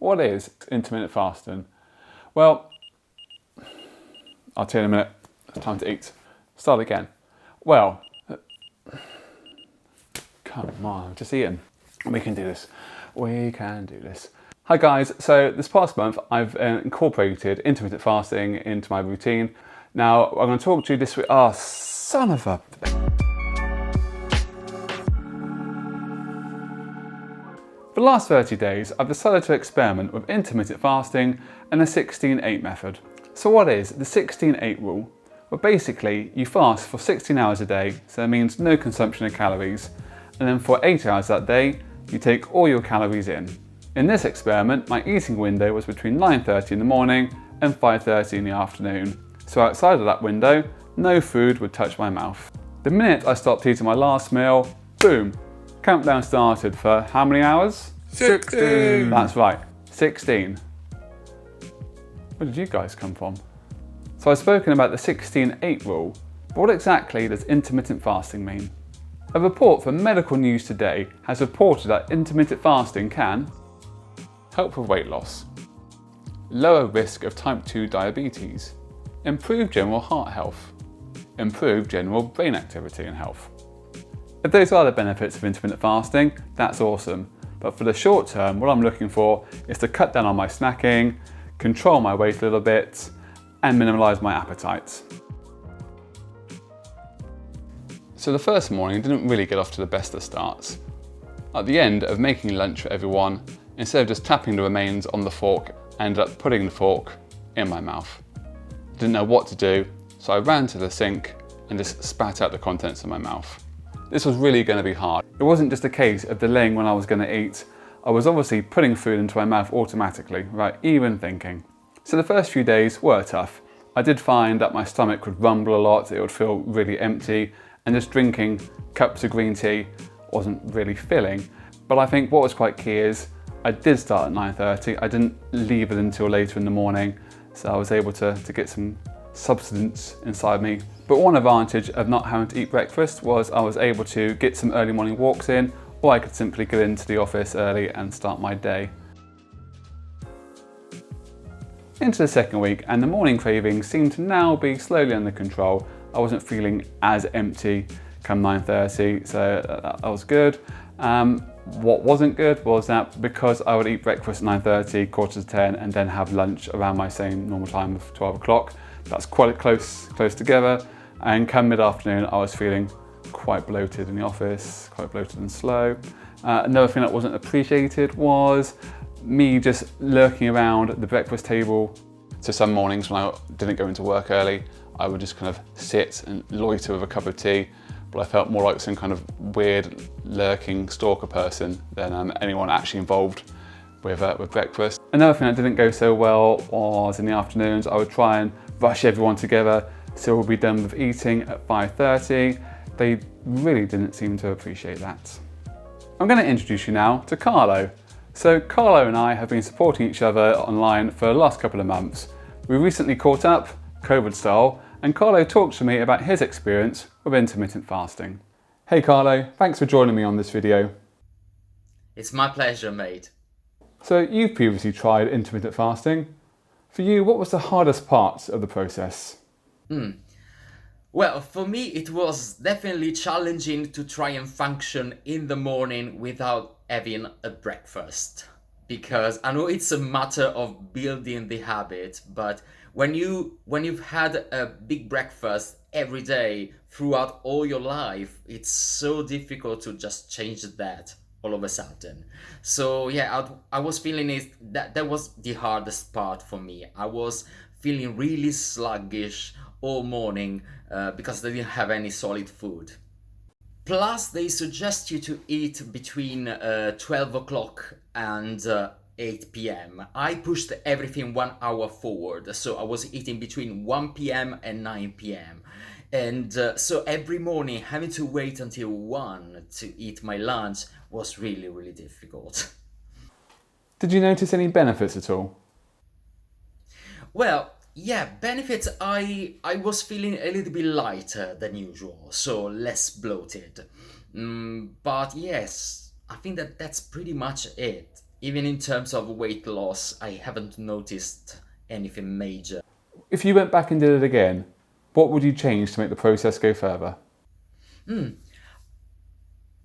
What is intermittent fasting? Well, I'll tell you in a minute. It's time to eat. Start again. Well, come on, I'm just eating. We can do this. We can do this. Hi guys, so this past month I've incorporated intermittent fasting into my routine. Now I'm going to talk to you this week. Oh, son of a... For the last 30 days, I've decided to experiment with intermittent fasting and the 16-8 method. So what is the 16-8 rule? Well, basically, you fast for 16 hours a day, so that means no consumption of calories, and then for 8 hours that day, you take all your calories in. In this experiment, my eating window was between 9:30 in the morning and 5:30 in the afternoon. So outside of that window, no food would touch my mouth. The minute I stopped eating my last meal, boom, countdown started for how many hours? 16! That's right, 16. Where did you guys come from? So I've spoken about the 16-8 rule, but what exactly does intermittent fasting mean? A report from Medical News Today has reported that intermittent fasting can help with weight loss, lower risk of type 2 diabetes, improve general heart health, improve general brain activity and health. If those are the benefits of intermittent fasting, that's awesome. But for the short term, what I'm looking for is to cut down on my snacking, control my weight a little bit, and minimise my appetite. So the first morning didn't really get off to the best of starts. At the end of making lunch for everyone, instead of just tapping the remains on the fork, I ended up putting the fork in my mouth. Didn't know what to do, so I ran to the sink and just spat out the contents of my mouth. This was really going to be hard. It wasn't just a case of delaying when I was going to eat. I was obviously putting food into my mouth automatically, without even thinking. So the first few days were tough. I did find that my stomach would rumble a lot, it would feel really empty, and just drinking cups of green tea wasn't really filling. But I think what was quite key is I did start at 9:30. I didn't leave it until later in the morning, so I was able to get some substance inside me. But one advantage of not having to eat breakfast was I was able to get some early morning walks in, or I could simply get into the office early and start my day. Into the second week, and the morning cravings seemed to now be slowly under control. I wasn't feeling as empty come 9:30, so that was good. What wasn't good was that because I would eat breakfast at 9:30, quarter to 10, and then have lunch around my same normal time of 12 o'clock, that's quite close together. And come mid-afternoon, I was feeling quite bloated in the office, quite bloated and slow. Another thing that wasn't appreciated was me just lurking around the breakfast table. So some mornings when I didn't go into work early, I would just kind of sit and loiter with a cup of tea, but I felt more like some kind of weird lurking stalker person than anyone actually involved with breakfast. Another thing that didn't go so well was in the afternoons, I would try and rush everyone together so we'll be done with eating at 5:30. They really didn't seem to appreciate that. I'm going to introduce you now to Carlo. So Carlo and I have been supporting each other online for the last couple of months. We recently caught up, COVID style, and Carlo talked to me about his experience with intermittent fasting. Hey Carlo, thanks for joining me on this video. It's my pleasure, mate. So you've previously tried intermittent fasting. For you, what was the hardest part of the process? Well, for me it was definitely challenging to try and function in the morning without having a breakfast. Because I know it's a matter of building the habit, but when you've had a big breakfast every day throughout all your life, it's so difficult to just change that all of a sudden. So yeah, I was feeling that was the hardest part for me. I was feeling really sluggish all morning because I didn't have any solid food. Plus, they suggest you to eat between 12 o'clock and 8 p.m. I pushed everything 1 hour forward, so I was eating between 1 p.m. and 9 p.m. And so every morning having to wait until 1 to eat my lunch was really, really difficult. Did you notice any benefits at all? Well, yeah, benefits, I was feeling a little bit lighter than usual, so less bloated. But yes, I think that's pretty much it. Even in terms of weight loss, I haven't noticed anything major. If you went back and did it again, what would you change to make the process go further?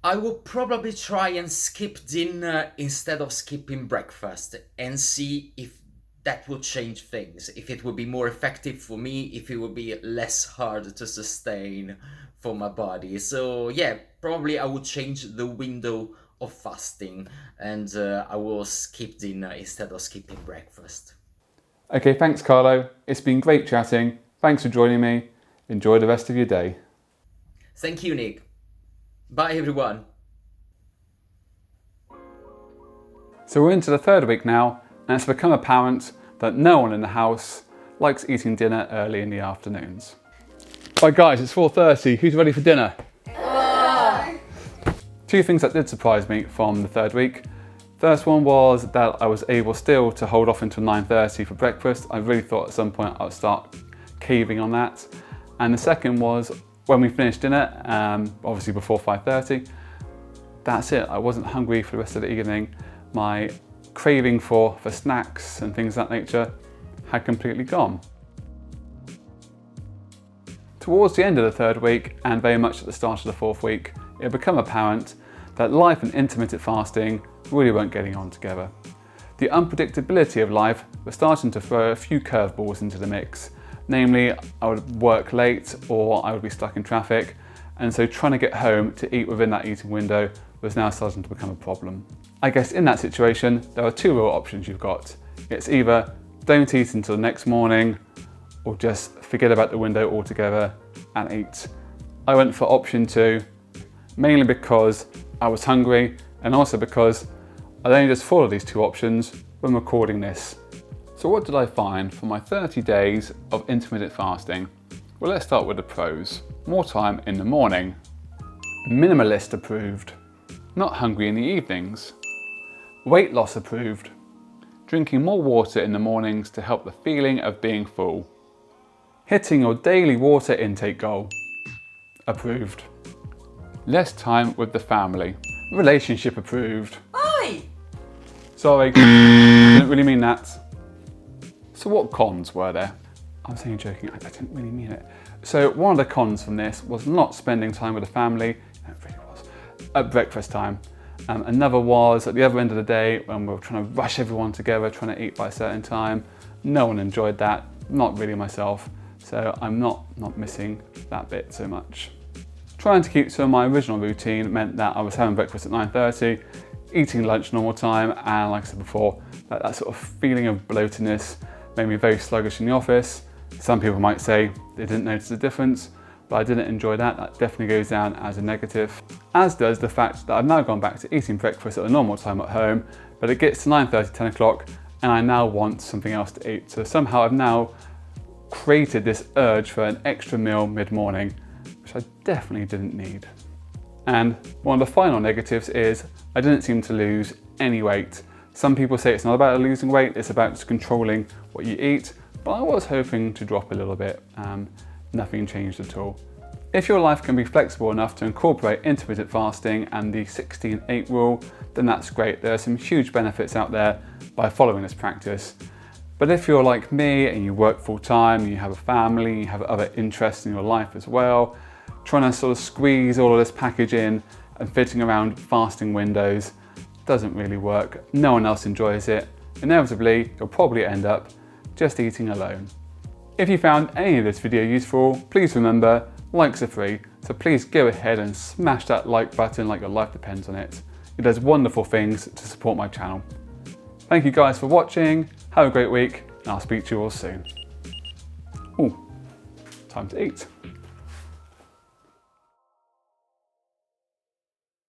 I would probably try and skip dinner instead of skipping breakfast and see if that would change things, if it would be more effective for me, if it would be less hard to sustain for my body. So yeah, probably I would change the window of fasting and I will skip dinner instead of skipping breakfast. Okay, thanks Carlo. It's been great chatting. Thanks for joining me. Enjoy the rest of your day. Thank you, Nick. Bye everyone. So we're into the third week now, and it's become apparent that no one in the house likes eating dinner early in the afternoons. Right guys, it's 4:30. Who's ready for dinner? Two things that did surprise me from the third week. First one was that I was able still to hold off until 9:30 for breakfast. I really thought at some point I would start caving on that. And the second was when we finished dinner, obviously before 5:30, that's it. I wasn't hungry for the rest of the evening. My craving for snacks and things of that nature had completely gone. Towards the end of the third week, and very much at the start of the fourth week, it had become apparent that life and intermittent fasting really weren't getting on together. The unpredictability of life was starting to throw a few curveballs into the mix. Namely, I would work late or I would be stuck in traffic, and so trying to get home to eat within that eating window was now starting to become a problem. I guess in that situation, there are two real options you've got. It's either don't eat until the next morning, or just forget about the window altogether and eat. I went for option 2, mainly because I was hungry and also because I'd only just thought of these two options when recording this. So what did I find for my 30 days of intermittent fasting? Well, let's start with the pros. More time in the morning. Minimalist approved. Not hungry in the evenings. Weight loss approved. Drinking more water in the mornings to help the feeling of being full. Hitting your daily water intake goal. Approved. Less time with the family. Relationship approved. Oi! Sorry, didn't really mean that. So what cons were there? I'm saying joking, I didn't really mean it. So one of the cons from this was not spending time with the family, it really was, at breakfast time. Another was at the other end of the day when we were trying to rush everyone together, trying to eat by a certain time. No one enjoyed that, not really myself. So I'm not missing that bit so much. Trying to keep to my original routine meant that I was having breakfast at 9:30, eating lunch normal time, and like I said before, that sort of feeling of bloatedness made me very sluggish in the office. Some people might say they didn't notice the difference, but I didn't enjoy that. That definitely goes down as a negative. As does the fact that I've now gone back to eating breakfast at a normal time at home, but it gets to 9:30, 10 o'clock, and I now want something else to eat. So somehow I've now created this urge for an extra meal mid-morning, which I definitely didn't need. And one of the final negatives is I didn't seem to lose any weight. Some people say it's not about losing weight, it's about just controlling what you eat, but I was hoping to drop a little bit. Nothing changed at all. If your life can be flexible enough to incorporate intermittent fasting and the 16-8 rule, then that's great. There are some huge benefits out there by following this practice. But if you're like me and you work full time, you have a family, you have other interests in your life as well, trying to sort of squeeze all of this package in and fitting around fasting windows doesn't really work. No one else enjoys it. Inevitably, you'll probably end up just eating alone. If you found any of this video useful, please remember, likes are free, so please go ahead and smash that like button like your life depends on it. It does wonderful things to support my channel. Thank you guys for watching, have a great week, and I'll speak to you all soon. Ooh, time to eat.